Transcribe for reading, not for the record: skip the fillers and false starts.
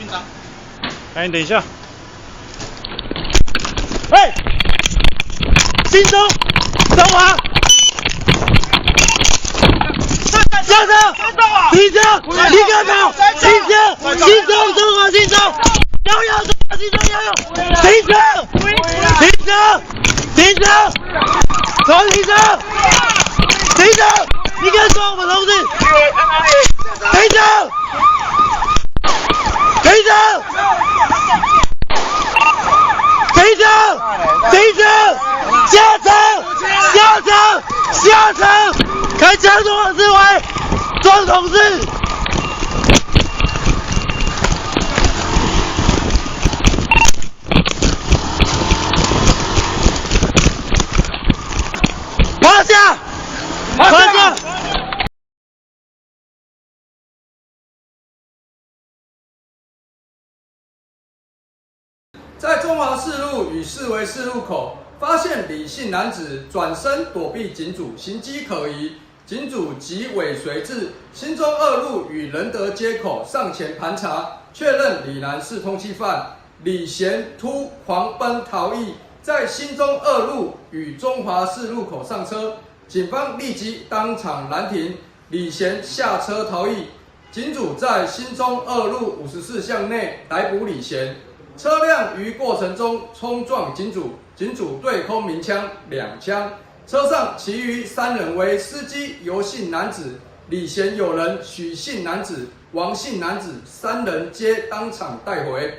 张。哎，你等一下。喂，新中，中华，下车，停车，立刻跑，停车，新中，中华，新中，摇摇，中华，新中，摇摇，停车，停车，停车，重停车，停车，你敢抓我们同志？停车，停车。停车！下车！下车！下车！开枪中华示威，装同志！趴下！趴下！在中华四路与四维四路口，发现李姓男子转身躲避警主，行迹可疑。警主即尾随至新中二路与仁德街口上前盘查，确认李男是通缉犯。李贤突狂奔逃逸，在新中二路与中华四路口上车，警方立即当场拦停，李贤下车逃逸。警主在新中二路54巷内逮捕李贤。车辆于过程中冲撞警主，警主对空鸣枪2枪。车上其余3人为司机尤姓男子、李贤友人许姓男子、王姓男子，3人皆当场带回。